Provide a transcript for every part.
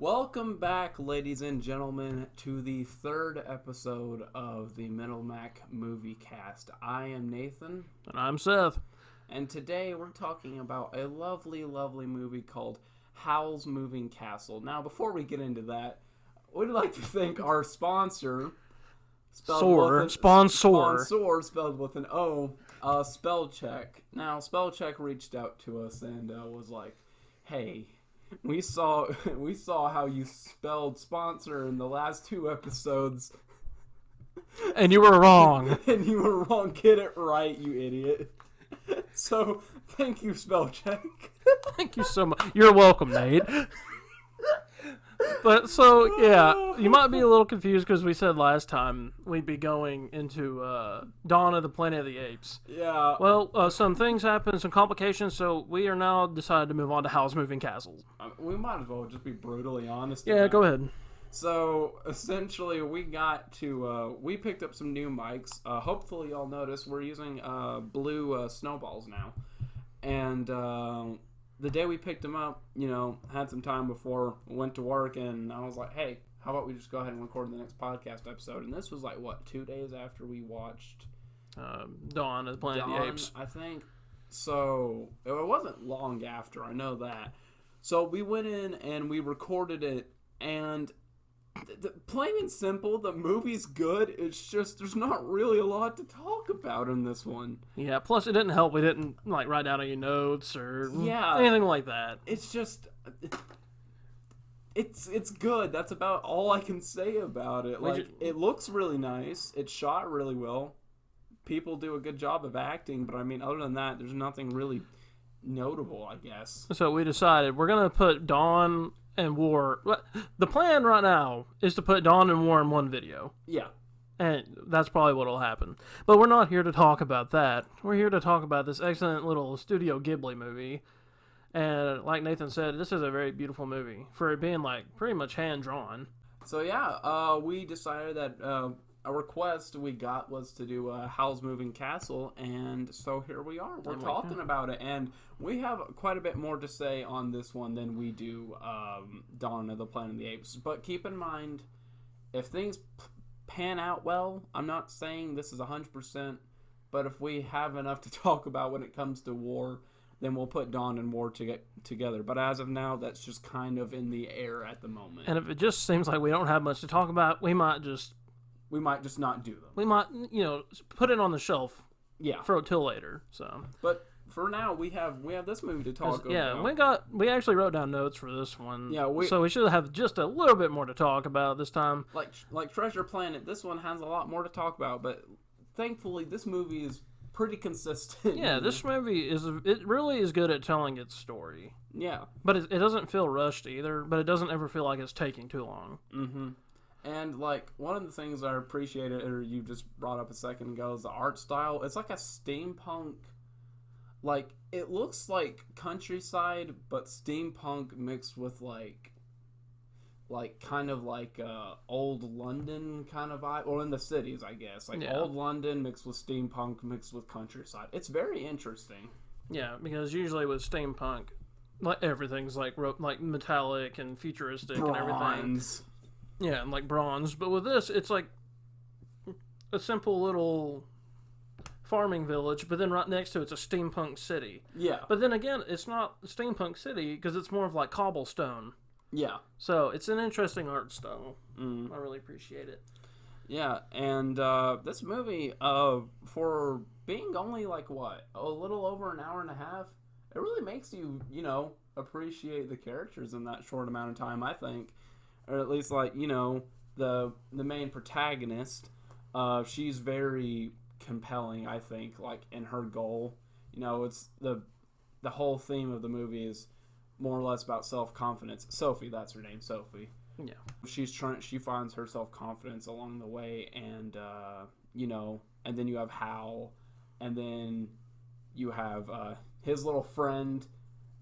Welcome back, ladies and gentlemen, to the third episode of the Middle Mac Movie Cast. I am Nathan. And I'm Seth. And today we're talking about a lovely, lovely movie called Howl's Moving Castle. Now, before we get into that, we'd like to thank our sponsor, Sponsor, spelled with an O, Spell Check. Now, Spell Check reached out to us and was like, hey, we saw how you spelled sponsor in the last two episodes. And you were wrong. And you were wrong. Get it right, you idiot. So, thank you, Spell Check. Thank you so much. You're welcome, Nate. But, so, yeah, you might be a little confused because we said last time we'd be going into Dawn of the Planet of the Apes. Yeah. Well, some things happened, some complications, so we are now decided to move on to Howl's Moving Castle. We might as well just be brutally honest. Yeah, go ahead. So, essentially, we picked up some new mics. Hopefully, y'all noticed we're using blue snowballs now. And the day we picked them up, had some time before, went to work, and I was like, hey, how about we just go ahead and record the next podcast episode? And this was 2 days after we watched Dawn of the Planet of the Apes, I think. So, it wasn't long after, I know that. So, we went in and we recorded it, and plain and simple, the movie's good. It's just there's not really a lot to talk about in this one. Yeah, plus it didn't help. We didn't write down any notes or anything like that. It's just it's good. That's about all I can say about it. It looks really nice. It's shot really well. People do a good job of acting, but I mean, other than that, there's nothing really notable, I guess. So we decided we're gonna put Dawn and War. The plan right now is to put Dawn and War in one video. Yeah. And that's probably what will happen. But we're not here to talk about that. We're here to talk about this excellent little Studio Ghibli movie. And like Nathan said, this is a very beautiful movie for it being pretty much hand-drawn. So yeah, we decided that a request we got was to do Howl's Moving Castle, and so here we are. We're talking about it, and we have quite a bit more to say on this one than we do Dawn of the Planet of the Apes. But keep in mind, if things pan out well, I'm not saying this is 100%, but if we have enough to talk about when it comes to War, then we'll put Dawn and War together. But as of now, that's just kind of in the air at the moment. And if it just seems like we don't have much to talk about, we might just not do them. We might, put it on the shelf. Yeah. For till later. So. But for now, we have this movie to talk about. Yeah, we actually wrote down notes for this one. Yeah. So we should have just a little bit more to talk about this time. Like Treasure Planet, this one has a lot more to talk about. But thankfully, this movie is pretty consistent. Yeah, this movie it really is good at telling its story. Yeah. But it doesn't feel rushed either. But it doesn't ever feel like it's taking too long. Mm-hmm. And, one of the things I appreciated, or you just brought up a second ago, is the art style. It's like a steampunk, it looks like countryside, but steampunk mixed with, kind of old London kind of vibe. Well, in the cities, I guess. Old London mixed with steampunk mixed with countryside. It's very interesting. Yeah, because usually with steampunk, everything's, metallic and futuristic Bronze. And everything. Yeah, and bronze. But with this, it's a simple little farming village, but then right next to it's a steampunk city. Yeah. But then again, it's not a steampunk city because it's more of cobblestone. Yeah. So it's an interesting art style. I really appreciate it. Yeah, and this movie, for being only a little over an hour and a half, it really makes you, appreciate the characters in that short amount of time, I think. Or at least, the main protagonist, she's very compelling, I think, in her goal. It's the whole theme of the movie is more or less about self-confidence. Sophie, that's her name, Sophie. Yeah. She finds her self-confidence along the way, and, and then you have Howl, and then you have his little friend,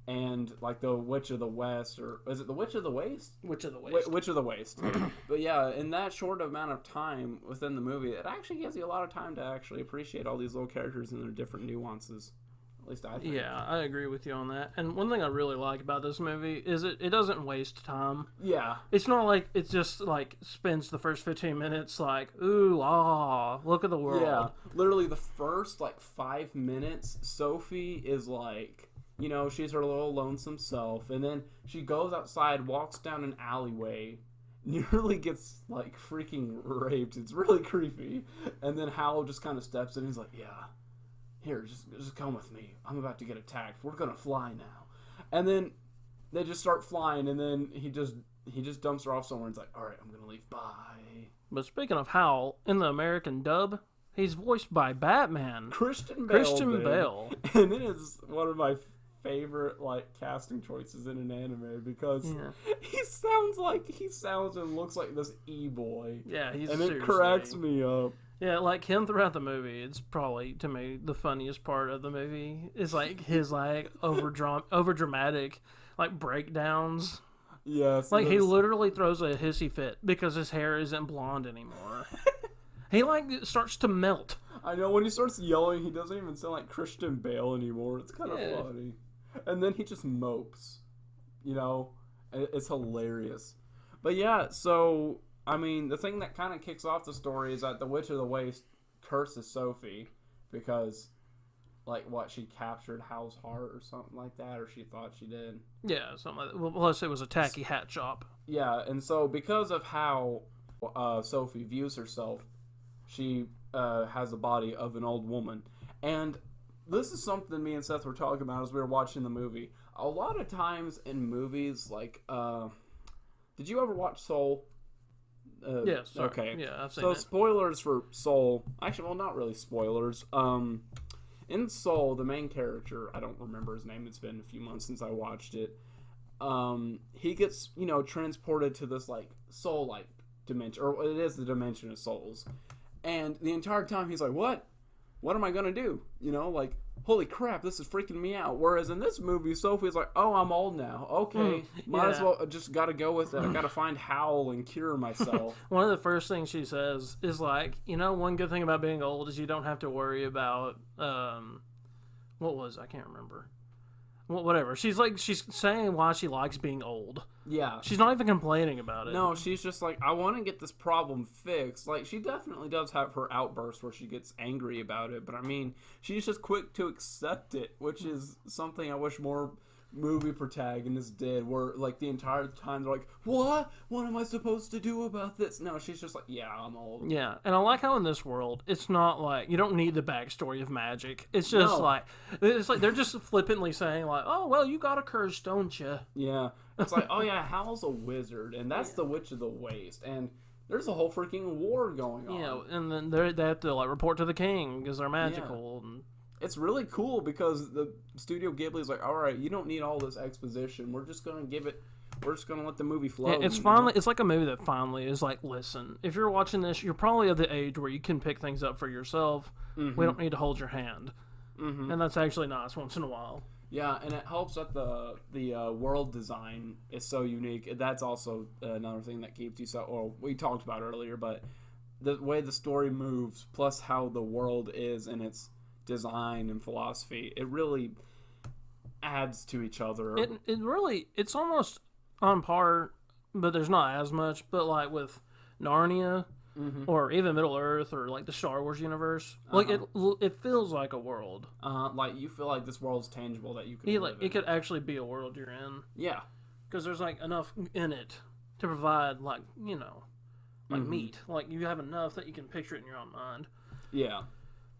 and the Witch of the West, or is it the Witch of the Waste? Witch of the Waste. Witch of the Waste. But yeah, in that short amount of time within the movie, it actually gives you a lot of time to actually appreciate all these little characters and their different nuances. At least I think. Yeah, I agree with you on that. And one thing I really like about this movie is it doesn't waste time. Yeah. It's not like it just like spends the first 15 minutes like, ooh, ah, look at the world. Yeah. Literally the first like 5 minutes, Sophie is like, you know, she's her little lonesome self, and then she goes outside, walks down an alleyway, nearly gets like freaking raped. It's really creepy. And then Howl just kind of steps in and he's like, yeah. Here, just come with me. I'm about to get attacked. We're gonna fly now. And then they just start flying, and then he just dumps her off somewhere and is like, all right, I'm gonna leave. Bye. But speaking of Howl, in the American dub, he's voiced by Batman. Christian Bale. And it is one of my favorite like casting choices in an anime because he sounds and looks like this e-boy. Yeah, he's and it cracks me up. Yeah, like him throughout the movie, it's probably, to me, the funniest part of the movie is like his like over dramatic like breakdowns. Yes. Like he literally throws a hissy fit because his hair isn't blonde anymore. He like starts to melt. I know, when he starts yelling, he doesn't even sound like Christian Bale anymore. It's kind of funny. And then he just mopes. You know? It's hilarious. But yeah, so I mean, the thing that kind of kicks off the story is that the Witch of the Waste curses Sophie because, like, what, she captured Howl's heart or something like that, or she thought she did. Yeah, something like that. Well, plus it was a tacky hat shop. Yeah, and so because of how Sophie views herself, she has the body of an old woman. And this is something me and Seth were talking about as we were watching the movie. A lot of times in movies, like, did you ever watch Soul? Yes. Sorry. Okay. Yeah, I've seen it. So spoilers for Soul. Actually, well, not really spoilers. In Soul, the main character, I don't remember his name. It's been a few months since I watched it. He gets, transported to this like soul-like dimension, or it is the dimension of souls. And the entire time he's like, "What? What am I gonna do?" Like, holy crap, this is freaking me out. Whereas in this movie, Sophie's like, "Oh, I'm old now. Okay, might as well just gotta go with it. I gotta find Howl and cure myself." One of the first things she says is like, one good thing about being old is you don't have to worry about I can't remember. Well, whatever. She's saying why she likes being old. Yeah. She's not even complaining about it. No, she's just like, I want to get this problem fixed. Like, she definitely does have her outbursts where she gets angry about it, but I mean, she's just quick to accept it, which is something I wish more movie protagonists did, where like the entire time they're like, what am I supposed to do about this? No, she's just like, yeah, I'm old. Yeah, and I like how in this world it's not like you don't need the backstory of magic. It's just like they're just flippantly saying like, oh well, you got a curse, don't you? Yeah, it's like, oh yeah, Howl's a wizard, and that's the Witch of the Waste, and there's a whole freaking war going on. Yeah, and then they have to like report to the king because they're magical. Yeah. And it's really cool because the Studio Ghibli's like, all right, you don't need all this exposition. We're just gonna let the movie flow. Yeah, it's like a movie that finally is like, listen, if you're watching this, you're probably of the age where you can pick things up for yourself. Mm-hmm. We don't need to hold your hand, and that's actually nice once in a while. Yeah, and it helps that the world design is so unique. That's also another thing that keeps you we talked about earlier, but the way the story moves, plus how the world is and its design and philosophy, it really adds to each other. It's almost on par, but there's not as much. But like with Narnia, or even Middle Earth, or like the Star Wars universe, like it feels like a world. Like you feel like this world's tangible that you could live in. It could actually be a world you're in. Yeah, because there's like enough in it to provide like meat. Like you have enough that you can picture it in your own mind. Yeah.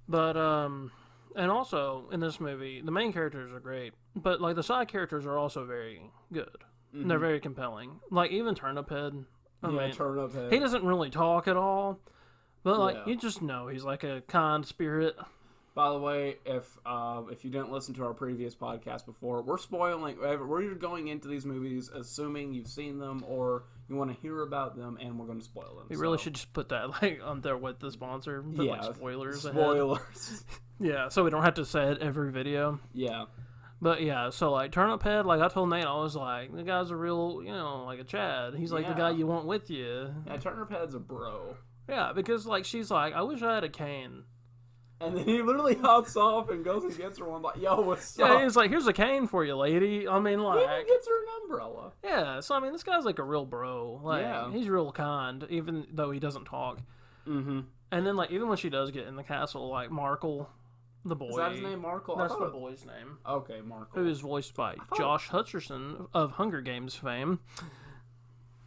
But, and also, in this movie, the main characters are great, but, like, the side characters are also very good. Mm-hmm. They're very compelling. Like, even Turnip Head. Turnip Head. He doesn't really talk at all, but, like, you just know he's, like, a kind spirit. By the way, if you didn't listen to our previous podcast before, we're spoiling. We're going into these movies assuming you've seen them or you want to hear about them, and we're going to spoil them. We really should just put that like on there with the sponsor. Put, like spoilers. Yeah, so we don't have to say it every video. Yeah. But yeah, so like Turnip Head, like I told Nate, I was like, the guy's a real, like a Chad. He's like the guy you want with you. Yeah, Turnip Head's a bro. Yeah, because like she's like, I wish I had a cane. And then he literally hops off and goes and gets her one. Like, yo, what's up? Yeah, he's like, here's a cane for you, lady. I mean, He like, even gets her an umbrella. yeah. So I mean, this guy's like a real bro. Like, Yeah. he's real kind, even though he doesn't talk. Mm-hmm. And then like, even when she does get in the castle, like Markle, the boy. Is that his name, Markle? That's the boy's name. Okay, Markle. Who is voiced by Josh Hutcherson of Hunger Games fame.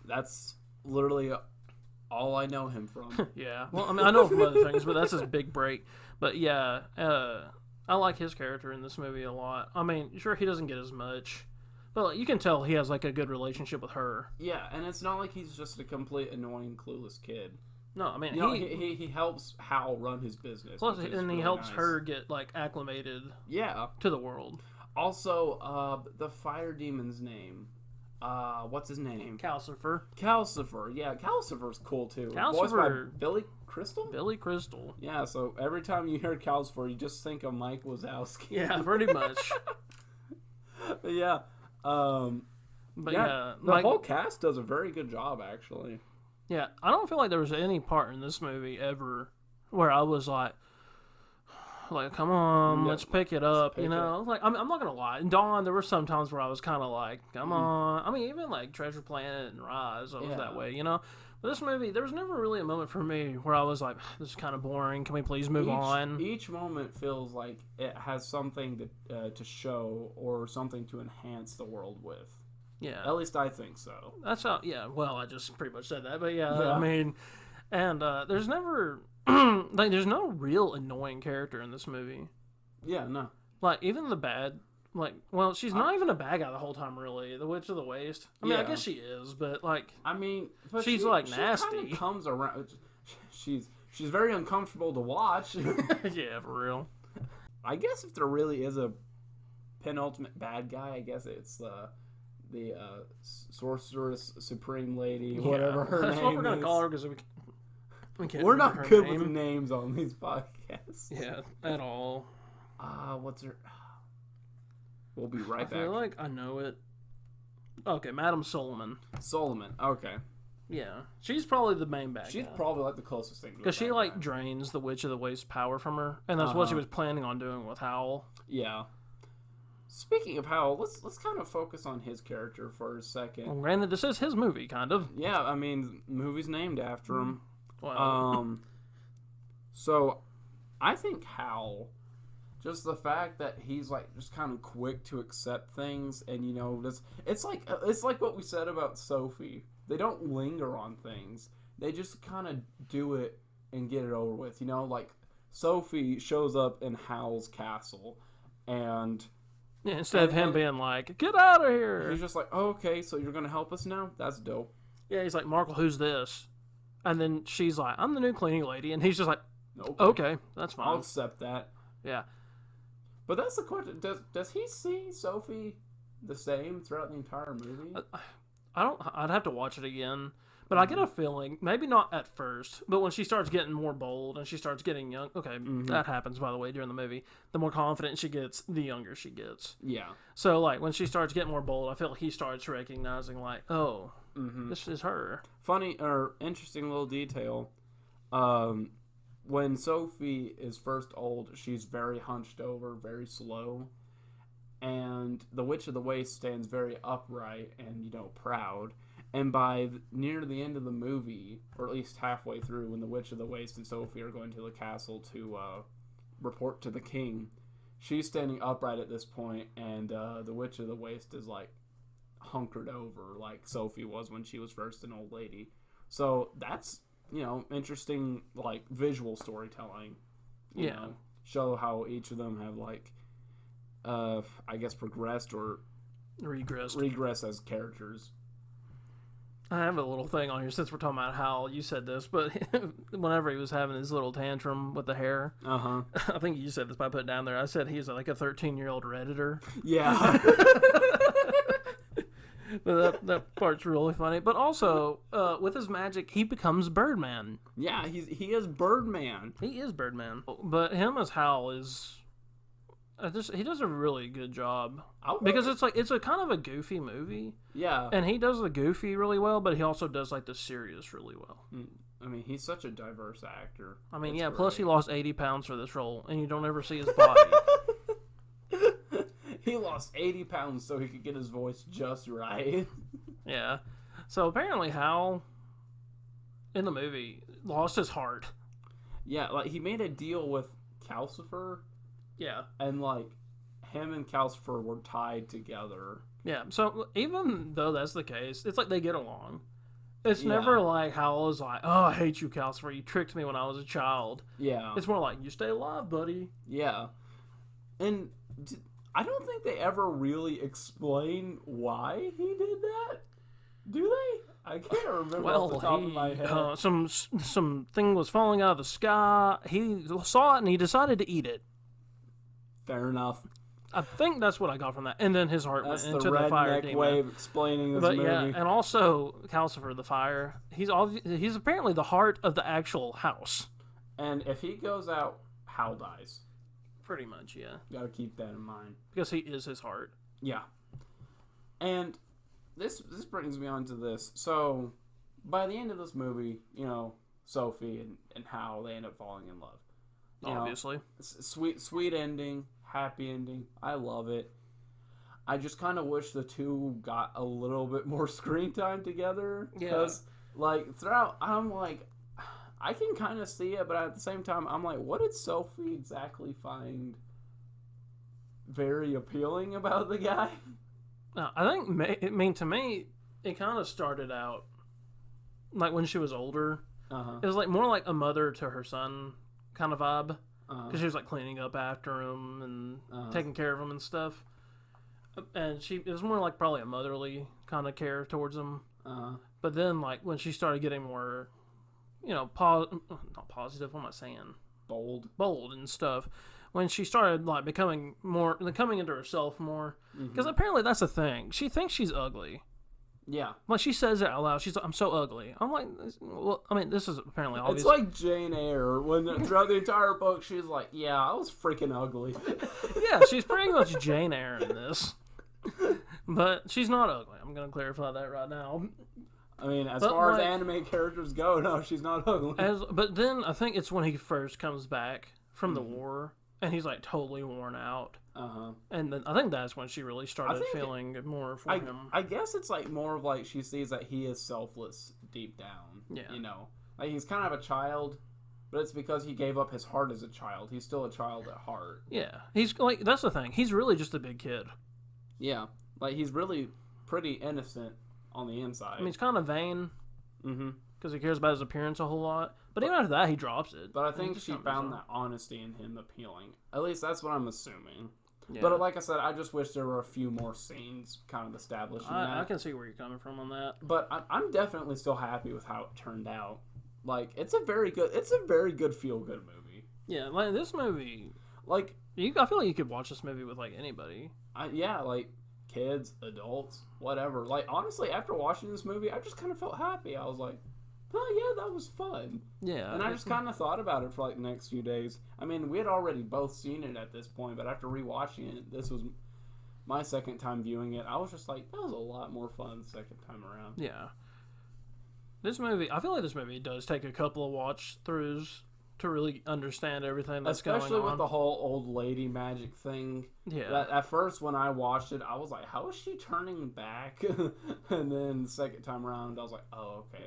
That's literally all I know him from. Yeah. Well, I mean, I know from other things, but that's his big break. But yeah, I like his character in this movie a lot. I mean, sure, he doesn't get as much, but like, you can tell he has like a good relationship with her. Yeah, and it's not like he's just a complete annoying, clueless kid. No, I mean, he helps Howl run his business. Plus, and he really helps nice. her get like acclimated. Yeah. To the world. Also, the fire demon's name. What's his name? Calcifer. Calcifer. Yeah, Calcifer's cool too. Calcifer. Voiced by Billy Crystal? Billy Crystal. Yeah, so every time you hear Calcifer, you just think of Mike Wazowski. Yeah, pretty much. But yeah. But yeah, the whole cast does a very good job, actually. Yeah, I don't feel like there was any part in this movie ever where I was like, come on, let's pick it up, you know? Like, I'm not gonna lie. In Dawn, there were some times where I was kind of like, come on. I mean, even like Treasure Planet and Rise, I was that way, you know? But this movie, there was never really a moment for me where I was like, this is kind of boring. Can we please move on? Each moment feels like it has something to show or something to enhance the world with. Yeah. At least I think so. That's how, yeah, well, I just pretty much said that, but yeah. I mean, and there's never, like, there's no real annoying character in this movie. Yeah, no. Like, even the bad, like, well, she's not even a bad guy the whole time, really. The Witch of the Waste. I mean, I guess she is, but, like, I mean, but she's, like, nasty. She kind of comes around. She's very uncomfortable to watch. Yeah, for real. I guess if there really is a penultimate bad guy, I guess it's the Sorceress Supreme Lady, whatever her name is. That's what we're going to call her, because we're not good with names on these podcasts. Yeah, at all. What's her... We'll be right back. I feel like I know it. Okay, Madame Solomon. Solomon, okay. Yeah, she's probably the main bad guy. She's probably like the closest thing to because she like drains the Witch of the Waste power from her, and that's what she was planning on doing with Howl. Yeah. Speaking of Howl, let's kind of focus on his character for a second. Well, granted, this is his movie, kind of. Yeah, I mean, the movie's named after him. Wow. So I think Howl, just the fact that he's like just kind of quick to accept things, and you know, it's like what we said about Sophie. They don't linger on things. They just kind of do it and get it over with. You know, like Sophie shows up in Howl's castle, and yeah, instead of him being like, "Get out of here," he's just like, oh, "Okay, so you're gonna help us now? That's dope." Yeah, he's like, "Markle, who's this?" And then she's like, "I'm the new cleaning lady," and he's just like, "Okay, that's fine. I'll accept that." Yeah. But that's the question. Does he see Sophie the same throughout the entire movie? I'd have to watch it again. But I get a feeling, maybe not at first, but when she starts getting more bold and she starts getting young, that happens, by the way, during the movie. The more confident she gets, the younger she gets. Yeah. So, like, when she starts getting more bold, I feel like he starts recognizing, like, oh, this is her. Funny or interesting little detail. When Sophie is first old, she's very hunched over, very slow. And the Witch of the Waste stands very upright and, you know, proud. And by near the end of the movie, or at least halfway through, when the Witch of the Waste and Sophie are going to the castle to report to the king, she's standing upright at this point, and the Witch of the Waste is, like, hunkered over like Sophie was when she was first an old lady. So that's, you know, interesting, like, visual storytelling. You know, show how each of them have, like, I guess progressed or regressed as characters. I have a little thing on here since we're talking about how you said this, but whenever he was having his little tantrum with the hair, I think you said this by putting down there. I said he's like a 13-year-old Redditor. Yeah. But that part's really funny. But also, with his magic, he becomes Birdman. Yeah, he is Birdman. He is Birdman. But him as Howl is... he does a really good job I would- because it's a kind of a goofy movie, Yeah. and he does the goofy really well, but he also does like the serious really well. I mean, he's such a diverse actor. I mean, It's yeah. Plus, he great. lost 80 pounds for this role, and you don't ever see his body. He lost 80 pounds so he could get his voice just right. Yeah. So apparently, Howl in the movie lost his heart. Yeah, like he made a deal with Calcifer, Yeah. and like him and Calcifer were tied together. Yeah. So even though that's the case, it's like they get along. It's Yeah. never like Howl is like, "Oh, I hate you, Calcifer. You tricked me when I was a child." Yeah. It's more like, "You stay alive, buddy." Yeah. And I don't think they ever really explain why he did that. Do they? I can't remember off the top of my head. Some thing was falling out of the sky. He saw it and he decided to eat it. Fair enough. I think that's what I got from that. And then his heart That's went the into the fire redneck demon. way of explaining this But movie. yeah, and also Calcifer the fire. He's apparently the heart of the actual house. And if he goes out, Hal dies. Pretty much, yeah. Gotta keep that in mind. Because he is his heart. Yeah. And this brings me on to this. So, by the end of this movie, you know, Sophie and Hal, they end up falling in love. You know, Obviously. sweet ending, happy ending. I love it. I just kind of wish the two got a little bit more screen time together. Because, like, throughout, I'm like, I can kind of see it, but at the same time, I'm like, what did Sophie exactly find very appealing about the guy? I think, to me, it kind of started out like when she was older. It was like more like a mother to her son kind of vibe. Because she was like cleaning up after him and taking care of him and stuff. And it was more like probably a motherly kind of care towards him. But then, like, when she started getting more, you know, not positive, what am I saying? Bold and stuff. When she started, like, coming into herself more. Because apparently that's the thing. She thinks she's ugly. Yeah. Like, she says it out loud. She's like, I'm so ugly. I'm like, well, I mean, this is apparently obvious. It's like Jane Eyre, when throughout the entire book, she's like, yeah, I was freaking ugly. Yeah, she's pretty much Jane Eyre in this. But she's not ugly. I'm going to clarify that right now. I mean, as far as anime characters go, no, she's not ugly. But then I think it's when he first comes back from the war, and he's like totally worn out. And then I think that's when she really started feeling more for him. I guess it's like more of like she sees that he is selfless deep down. Yeah. You know, like he's kind of a child, but it's because he gave up his heart as a child. He's still a child at heart. Yeah, he's like, that's the thing. He's really just a big kid. Yeah, like he's really pretty innocent on the inside. I mean, he's kind of vain. Because he cares about his appearance a whole lot. But even after that, he drops it. But I think she found that honesty in him appealing. At least that's what I'm assuming. Yeah. But like I said, I just wish there were a few more scenes kind of establishing that. I can see where you're coming from on that. But I'm definitely still happy with how it turned out. Like, it's a very good feel-good movie. Yeah, like this movie, like I feel like you could watch this movie with like anybody. Like kids, adults, whatever. Like honestly, after watching this movie, I just kind of felt happy. I was like, oh yeah, that was fun. Yeah. And I just kind of thought about it for like the next few days. I mean, we had already both seen it at this point, but after rewatching it, this was my second time viewing it. I was just like, that was a lot more fun the second time around. Yeah. This movie, I feel like this movie does take a couple of watch throughs to really understand everything that's going on. Especially with the whole old lady magic thing. Yeah. At first, when I watched it, I was like, how is she turning back? And then the second time around, I was like, oh, okay.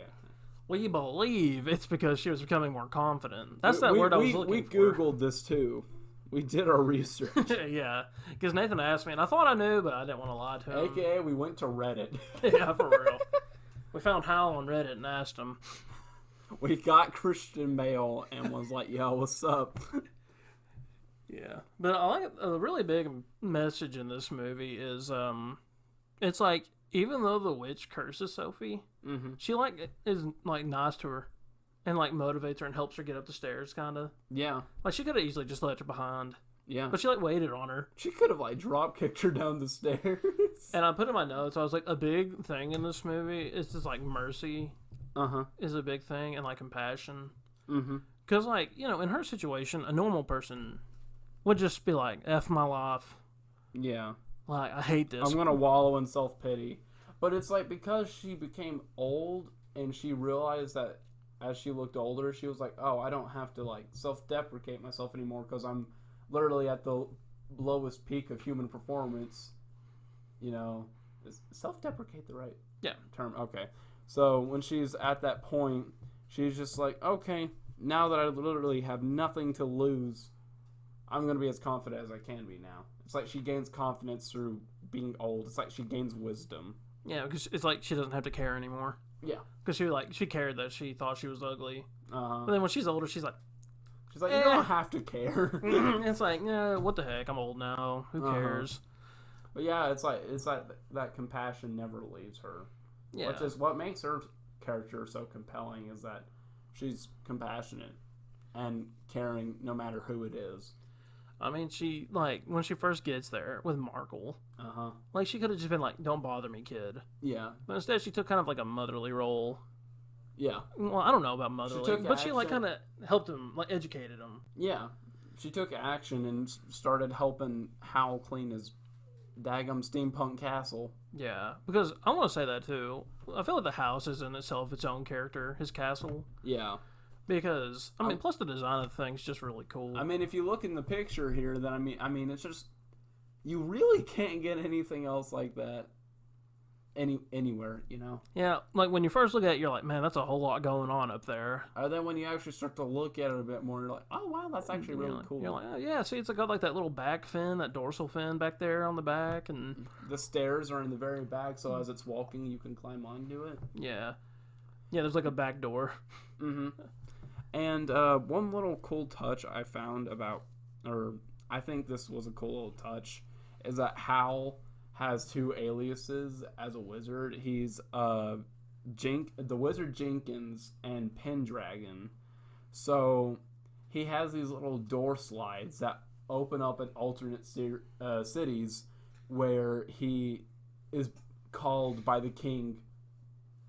We believe it's because she was becoming more confident. That's that word I was looking for. We Googled this too. We did our research. Yeah. Because Nathan asked me, and I thought I knew, but I didn't want to lie to him. AKA, we went to Reddit. Yeah, for real. We found Howl on Reddit and asked him. We got Christian Bale and was like, yo, what's up? Yeah. But I like a really big message in this movie is, it's like, even though the witch curses Sophie, she like is like nice to her and like motivates her and helps her get up the stairs, kind of. Yeah. Like she could have easily just left her behind. Yeah. But she like waited on her. She could have like drop kicked her down the stairs. And I put in my notes, I was like, a big thing in this movie is just like mercy. Is a big thing, and like compassion. Because like, you know, in her situation, a normal person would just be like, F my life. Yeah. Like, I hate this. I'm going to wallow in self-pity. But it's like because she became old and she realized that as she looked older, she was like, oh, I don't have to like self-deprecate myself anymore because I'm literally at the lowest peak of human performance. You know, is self-deprecate the right term? Okay. So when she's at that point, she's just like, okay, now that I literally have nothing to lose, I'm going to be as confident as I can be now. It's like she gains confidence through being old. It's like she gains wisdom. Yeah, because it's like she doesn't have to care anymore. Yeah. Because she cared that she thought she was ugly. Uh-huh. But then when she's older, she's like, you don't have to care. It's like, yeah, what the heck? I'm old now. Who cares? But yeah, it's like that compassion never leaves her. Yeah. Which is what makes her character so compelling, is that she's compassionate and caring no matter who it is. I mean, she, like, when she first gets there with Markle, like, she could have just been like, don't bother me, kid. Yeah. But instead, she took kind of like a motherly role. Yeah. Well, I don't know about motherly, but she, like, kind of helped him, like, educated him. Yeah. She took action and started helping Howl clean his daggum steampunk castle. Yeah, because I want to say that, too. I feel like the house is in itself its own character, his castle. Yeah. Because, I mean, plus the design of the thing's just really cool. I mean, if you look in the picture here, then I mean, it's just, you really can't get anything else like that anywhere, you know? Yeah, like when you first look at it, you're like, man, that's a whole lot going on up there. And then when you actually start to look at it a bit more, you're like, oh wow, that's actually really cool. You're like, oh, yeah, see, it's got like that little back fin, that dorsal fin back there on the back, and the stairs are in the very back, so as it's walking, you can climb onto it. Yeah, there's like a back door. Mm-hmm. And one little cool touch I found about, or I think this was a cool little touch, is that Howl has two aliases as a wizard. He's the Wizard Jenkins and Pendragon. So he has these little door slides that open up in alternate cities where he is called by the king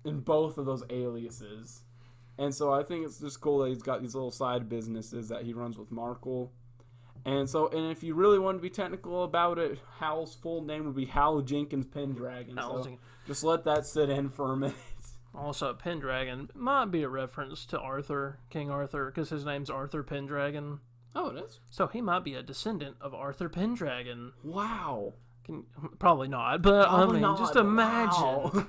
in both of those aliases. And so I think it's just cool that he's got these little side businesses that he runs with Markle. And if you really want to be technical about it, Howl's full name would be Howl Jenkins Pendragon. So just let that sit in for a minute. Also, Pendragon might be a reference to Arthur, King Arthur, because his name's Arthur Pendragon. Oh, it is? So he might be a descendant of Arthur Pendragon. Wow. Probably not, but probably I mean, not, just imagine. Wow.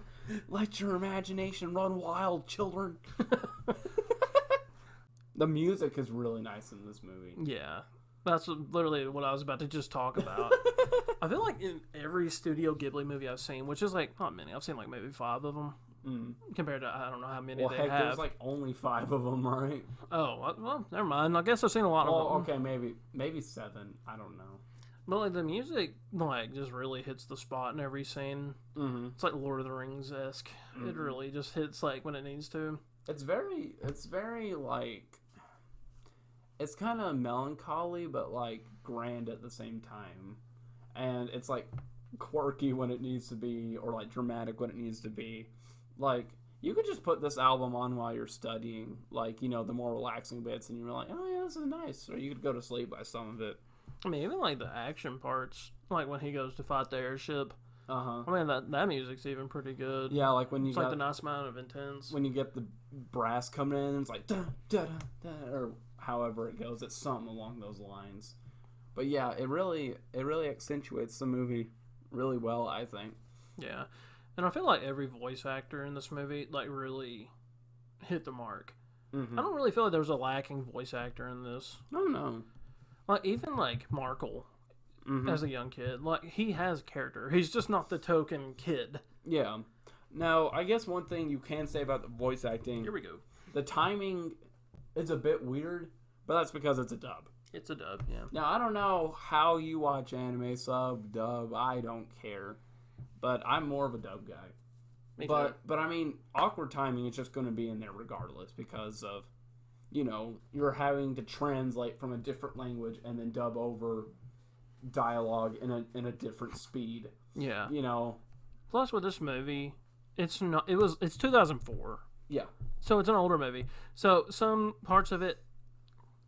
Let your imagination run wild, children. The music is really nice in this movie. Yeah. That's literally what I was about to just talk about. I feel like in every Studio Ghibli movie I've seen, which is like, not many, I've seen like maybe 5 of them. Compared to, I don't know how many they have. There's like only 5 of them, right? Oh, well, never mind. I guess I've seen a lot of them. Okay, maybe 7. I don't know. But like the music, like just really hits the spot in every scene. Mm-hmm. It's like Lord of the Rings-esque. Mm-hmm. It really just hits like when it needs to. It's very like, it's kind of melancholy, but like grand at the same time, and it's like quirky when it needs to be, or like dramatic when it needs to be. Like, you could just put this album on while you're studying, like, you know, the more relaxing bits, and you're like, oh yeah, this is nice. Or you could go to sleep by some of it. I mean, even like the action parts, like when he goes to fight the airship. I mean, that music's even pretty good. Yeah, like when you it's like the nice amount of intense. When you get the brass coming in, it's like da da da da, or however it goes. It's something along those lines. But yeah, it really accentuates the movie really well, I think. Yeah. And I feel like every voice actor in this movie like really hit the mark. Mm-hmm. I don't really feel like there was a lacking voice actor in this. No. Like even like Markle as a young kid, like he has character. He's just not the token kid. Yeah. Now, I guess one thing you can say about the voice acting. Here we go. The timing is a bit weird, but that's because it's a dub. It's a dub, yeah. Now, I don't know how you watch anime, sub, dub, I don't care. But I'm more of a dub guy. Me too. But I mean, awkward timing is just going to be in there regardless because of, you know, you're having to translate from a different language and then dub over dialogue in a different speed. Yeah. You know. Plus with this movie, it's 2004. Yeah. So it's an older movie. So some parts of it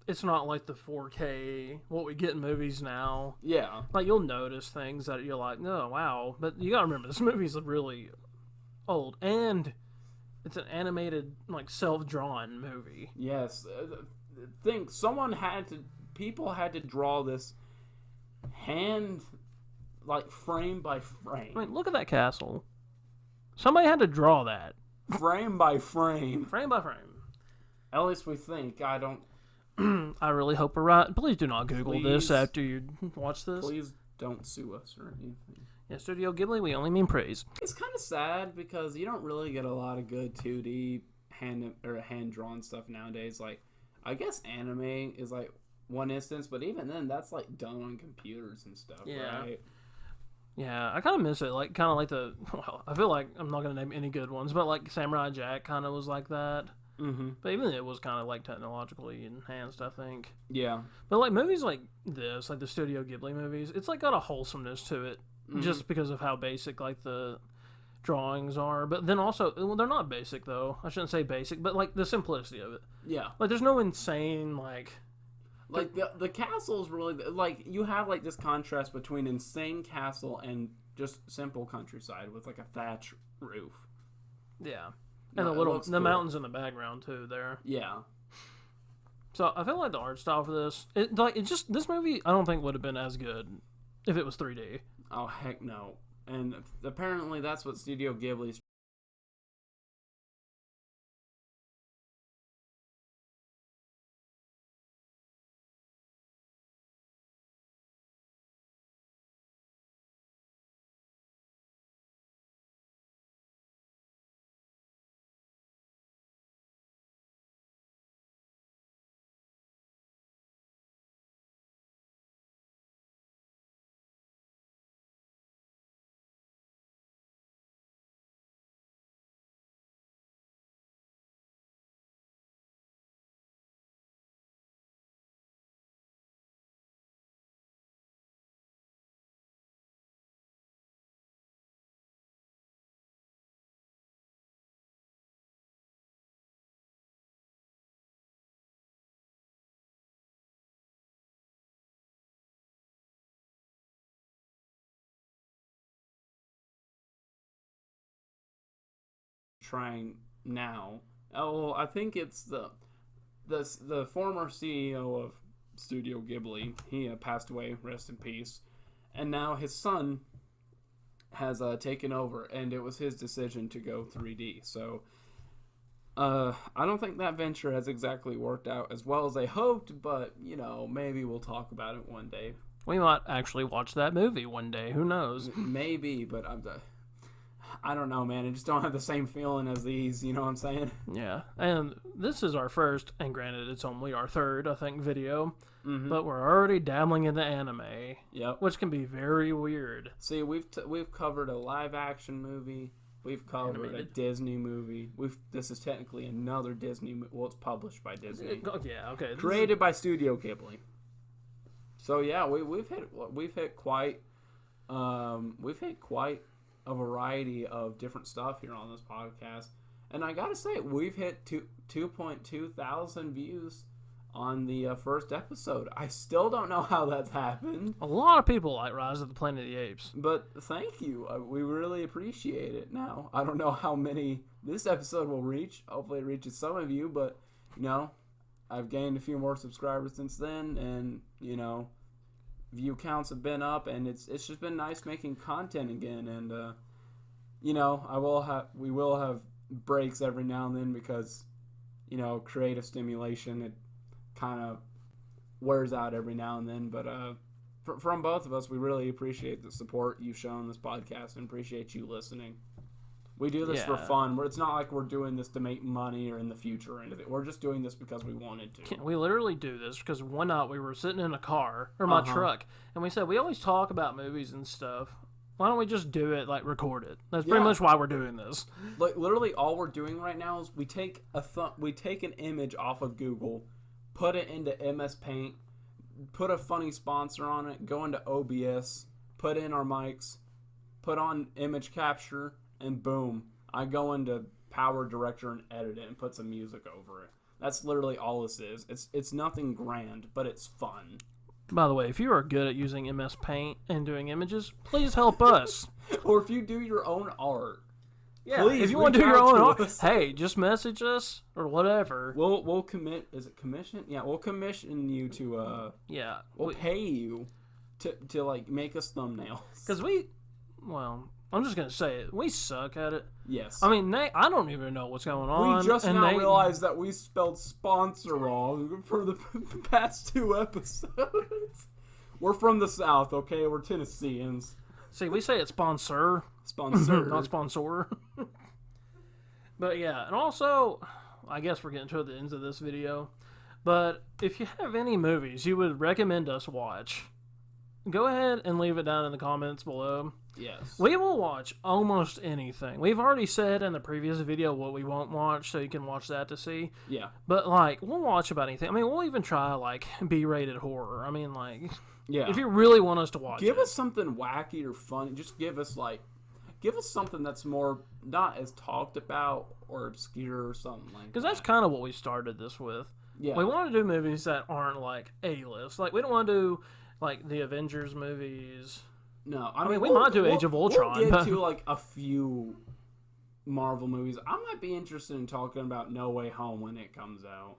it's not like the 4K what we get in movies now. Yeah. Like you'll notice things that you're like, no, wow. But you gotta remember, this movie's really old, and it's an animated, like self-drawn movie. Yes. People had to draw this hand, like frame by frame. I mean, look at that castle. Somebody had to draw that. Frame by frame. Frame by frame. At least we think. I don't. I really hope we're right. Please do not Google this after you watch this. Please don't sue us or anything. Yeah, Studio Ghibli, we only mean praise. It's kind of sad because you don't really get a lot of good 2D hand-drawn stuff nowadays. Like, I guess anime is like one instance, but even then, that's like done on computers and stuff, right? Yeah, I kind of miss it. Like, kind of like I feel like I'm not going to name any good ones, but like Samurai Jack kind of was like that. Mm-hmm. But even it was kind of like technologically enhanced, I think. Yeah. But like movies like this, like the Studio Ghibli movies, it's like got a wholesomeness to it, just because of how basic like the drawings are. But then also, well, they're not basic though. I shouldn't say basic, but like the simplicity of it. Yeah. Like there's no insane like the castle is really like you have like this contrast between insane castle and just simple countryside with like a thatch roof. Yeah. And the mountains in the background too there. Yeah. So I feel like the art style for this, this movie I don't think would have been as good if it was 3D. Oh heck no. And apparently that's what Studio Ghibli's trying now. Oh, I think it's the former CEO of Studio Ghibli. He passed away, rest in peace. And now his son has taken over, and it was his decision to go 3D. So I don't think that venture has exactly worked out as well as they hoped, but maybe we'll talk about it one day. We might actually watch that movie one day. Who knows? Maybe, but I don't know, man. I just don't have the same feeling as these. You know what I'm saying? Yeah. And this is our first, and granted, it's only our third, I think, video. Mm-hmm. But we're already dabbling into anime. Yep. Which can be very weird. See, we've covered a live action movie. We've covered a Disney movie. This is technically another Disney. Well, it's published by Disney. Yeah. Okay. Created by Studio Ghibli. So yeah, we've hit quite a variety of different stuff here on this podcast, and I gotta say we've hit 2.2 thousand views on the first episode. I still don't know how that's happened. A lot of people like Rise of the Planet of the Apes, but thank you. We really appreciate it. Now I don't know how many this episode will reach. Hopefully it reaches some of you, but I've gained a few more subscribers since then, and view counts have been up, and it's just been nice making content again. And we will have breaks every now and then because creative stimulation, it kind of wears out every now and then. But from both of us, we really appreciate the support you've shown this podcast and appreciate you listening. We do this for fun. It's not like we're doing this to make money or in the future or anything. We're just doing this because we wanted to. We literally do this because one night we were sitting in a car, or my truck, and we said, we always talk about movies and stuff. Why don't we just do it, like record it? That's pretty much why we're doing this. Like literally all we're doing right now is we take an image off of Google, put it into MS Paint, put a funny sponsor on it, go into OBS, put in our mics, put on image capture, and boom, I go into Power Director and edit it and put some music over it. That's literally all this is. It's nothing grand, but it's fun. By the way, if you are good at using MS Paint and doing images, please help us. Or if you do your own art. Yeah, please if you want to do your reach own out to art, us. hey, just message us or whatever. We'll commit. Is it commission? Yeah, we'll commission you to. Yeah, we'll pay you to like make us thumbnails. Because I'm just gonna say it. We suck at it. Yes. I mean, Nate, I don't even know what's going on. We just and now Nate, realized that we spelled sponsor wrong for the past 2 episodes. We're from the South, okay? We're Tennesseans. See, we say it's sponsor. Sponsor. Not sponsor. But yeah, and also, I guess we're getting to the ends of this video. But if you have any movies you would recommend us watch, go ahead and leave it down in the comments below. Yes. We will watch almost anything. We've already said in the previous video what we won't watch, so you can watch that to see. Yeah. But, like, we'll watch about anything. I mean, we'll even try, like, B-rated horror. I mean, like, yeah. If you really want us to watch give us something wacky or funny. Just give us something that's more not as talked about or obscure or something like that. Because that's kind of what we started this with. Yeah. We want to do movies that aren't, like, A-list. Like, we don't want to do, like, the Avengers movies. No, I mean we might do Age of Ultron. We'll get to like a few Marvel movies. I might be interested in talking about No Way Home when it comes out.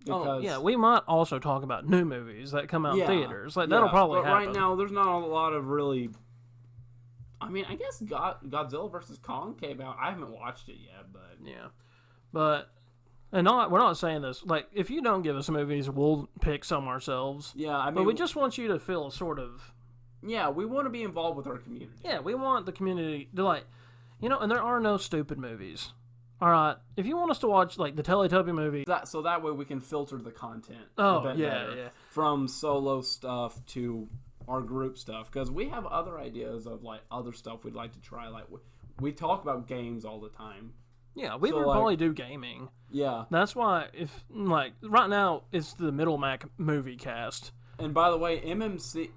Because, yeah, we might also talk about new movies that come out in theaters. Like that'll probably happen. Right now, there's not a lot of really. I mean, I guess Godzilla vs. Kong came out. I haven't watched it yet, but yeah, but. We're not saying this. Like, if you don't give us movies, we'll pick some ourselves. Yeah, I mean, but we just want you to feel sort of. Yeah, we want to be involved with our community. Yeah, we want the community to, like, and there are no stupid movies. All right, if you want us to watch, like, the Teletubby movie. So that way we can filter the content. Oh, a bit better, from solo stuff to our group stuff. Because we have other ideas of, like, other stuff we'd like to try. Like, we talk about games all the time. Yeah, we would probably do gaming. Yeah. That's why, right now, it's the Middle Mac movie cast. And by the way, MMMC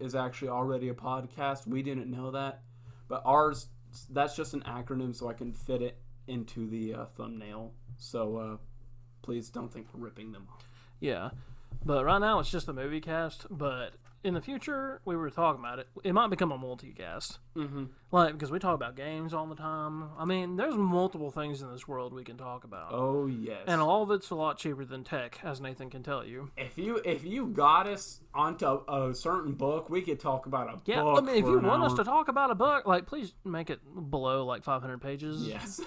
is actually already a podcast. We didn't know that. But ours, that's just an acronym so I can fit it into the thumbnail. So please don't think we're ripping them off. Yeah. But right now it's just the movie cast. But in the future, we were talking about it. It might become a multicast. Mm-hmm. Like, because we talk about games all the time. I mean, there's multiple things in this world we can talk about. Oh, yes. And all of it's a lot cheaper than tech, as Nathan can tell you. If you got us onto a certain book, we could talk about a book. Yeah, I mean, if you want us to talk about a book, like, please make it below, like, 500 pages. Yes.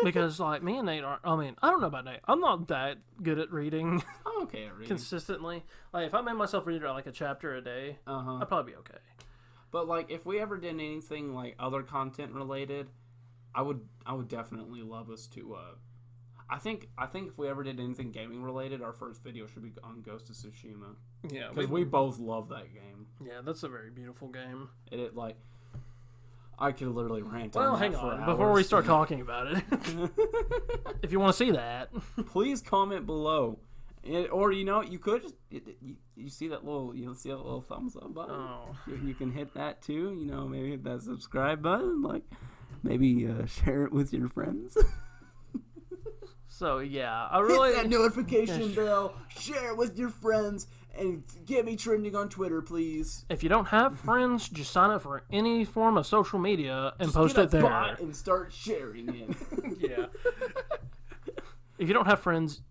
Because, like, me and Nate aren't... I mean, I don't know about Nate. I'm not that good at reading. I'm okay at reading. Consistently. Like, if I made myself read, like, a chapter a day, I'd probably be okay. But, like, if we ever did anything, like, other content related, I would definitely love us to, I think if we ever did anything gaming related, our first video should be on Ghost of Tsushima. Yeah. Because we both love that game. Yeah, that's a very beautiful game. It like... I could literally rant on that hang for on, hours. before we start talking about it. If you want to see that. Please comment below. Or, you could just... You see that little thumbs up button? Oh. You can hit that too. Maybe hit that subscribe button. Like, maybe share it with your friends. So, yeah. I really... Hit that notification bell. Share it with your friends. And get me trending on Twitter, please. If you don't have friends, just sign up for any form of social media and post it there. Bot and start sharing it. Yeah. If you don't have friends,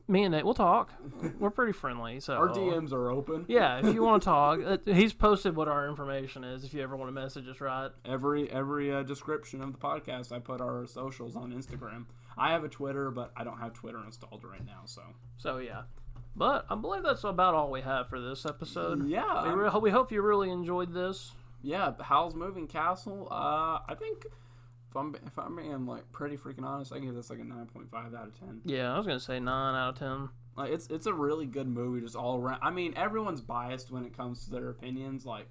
me and Nate, we'll talk. We're pretty friendly. So our DMs are open. Yeah, if you want to talk. He's posted what our information is if you ever want to message us, right? Every description of the podcast, I put our socials on Instagram. I have a Twitter, but I don't have Twitter installed right now, So, yeah. But I believe that's about all we have for this episode. Yeah. We hope you really enjoyed this. Yeah, Howl's Moving Castle. I think if I'm being like pretty freaking honest, I give this like a 9.5 out of 10. Yeah, I was gonna say 9 out of 10. Like it's a really good movie, just all around. I mean, everyone's biased when it comes to their opinions. Like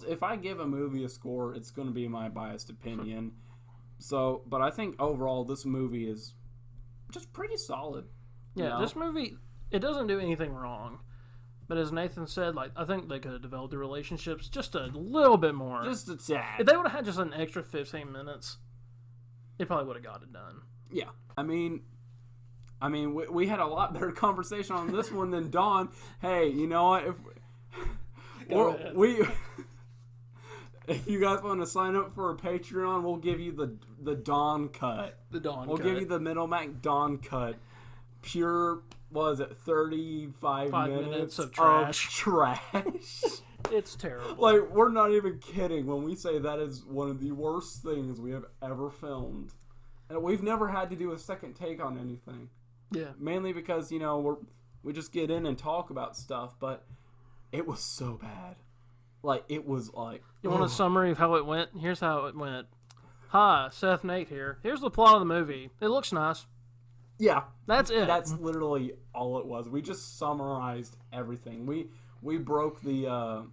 if I give a movie a score, it's gonna be my biased opinion. So, but I think overall this movie is just pretty solid. Yeah, this movie. It doesn't do anything wrong. But as Nathan said, like, I think they could have developed the relationships just a little bit more. Just a tad. If they would have had just an extra 15 minutes, they probably would have got it done. Yeah. I mean, I mean, we had a lot better conversation on this one than Dawn. Hey, you know what? If you guys want to sign up for a Patreon, we'll give you the Dawn cut. We'll give you the Middle Mac Dawn cut. Pure, what is it, 35 minutes of trash. It's terrible. Like, we're not even kidding when we say that is one of the worst things we have ever filmed. And we've never had to do a second take on anything. Yeah. Mainly because, you know, we just get in and talk about stuff, but it was so bad. Like, it was like... You want a summary of how it went? Here's how it went. Hi, Seth Nate here. Here's the plot of the movie. It looks nice. Yeah. That's it. That's literally all it was. We just summarized everything. We broke the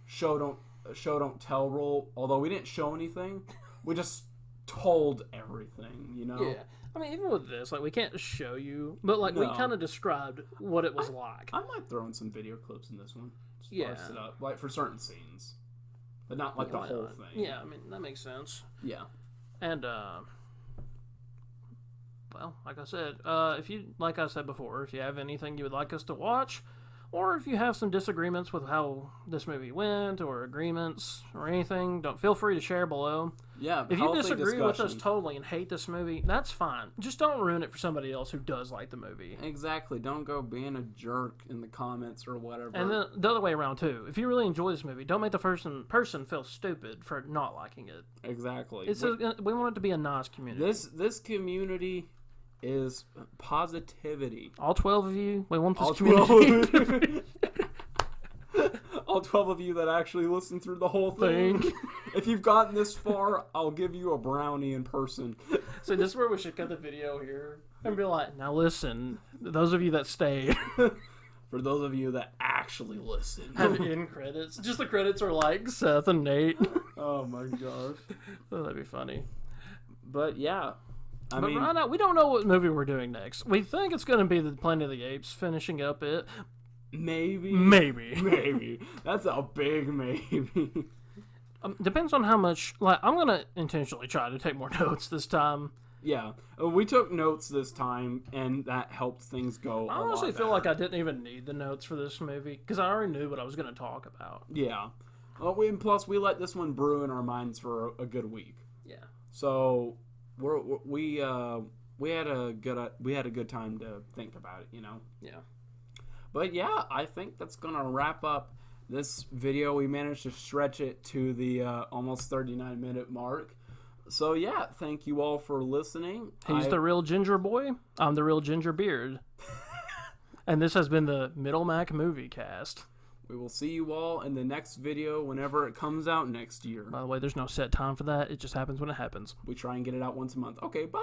show don't tell rule. Although we didn't show anything, we just told everything, you know? Yeah. I mean, even with this, like, we can't show you, but, like, we kind of described what it was like. I might throw in some video clips in this one. Spice it up, like, for certain scenes. But not, like, the whole thing. Yeah, I mean, that makes sense. Yeah. And, well, like I said, like I said before, if you have anything you would like us to watch, or if you have some disagreements with how this movie went, or agreements, or anything, don't feel free to share below. Yeah, if you disagree with us totally and hate this movie, that's fine. Just don't ruin it for somebody else who does like the movie. Exactly. Don't go being a jerk in the comments or whatever. And then the other way around, too. If you really enjoy this movie, don't make the person feel stupid for not liking it. Exactly. We want it to be a nice community. This community is positivity. All 12 of you, we want this community. All 12 of you that actually listen through the whole thing. If you've gotten this far, I'll give you a brownie in person. So this is where we should cut the video here and be like, now listen, those of you that stay. For those of you that actually listen. Have end credits. Just the credits are like Seth and Nate. Oh my gosh. Oh, that'd be funny. But yeah. But right now, we don't know what movie we're doing next. We think it's going to be the Planet of the Apes finishing up it. Maybe. That's a big maybe. Depends on how much. Like, I'm going to intentionally try to take more notes this time. Yeah. We took notes this time, and that helped things go I honestly feel like I didn't even need the notes for this movie, because I already knew what I was going to talk about. Yeah. And plus, we let this one brew in our minds for a good week. Yeah. So... We had a good time to think about it, you know. Yeah. But yeah, I think that's gonna wrap up this video. We managed to stretch it to the almost 39-minute mark. So yeah, thank you all for listening. He's the real Ginger Boy. I'm the real Ginger Beard. And this has been the Middle Mac Movie Cast. We will see you all in the next video whenever it comes out next year. By the way, there's no set time for that. It just happens when it happens. We try and get it out once a month. Okay, bye!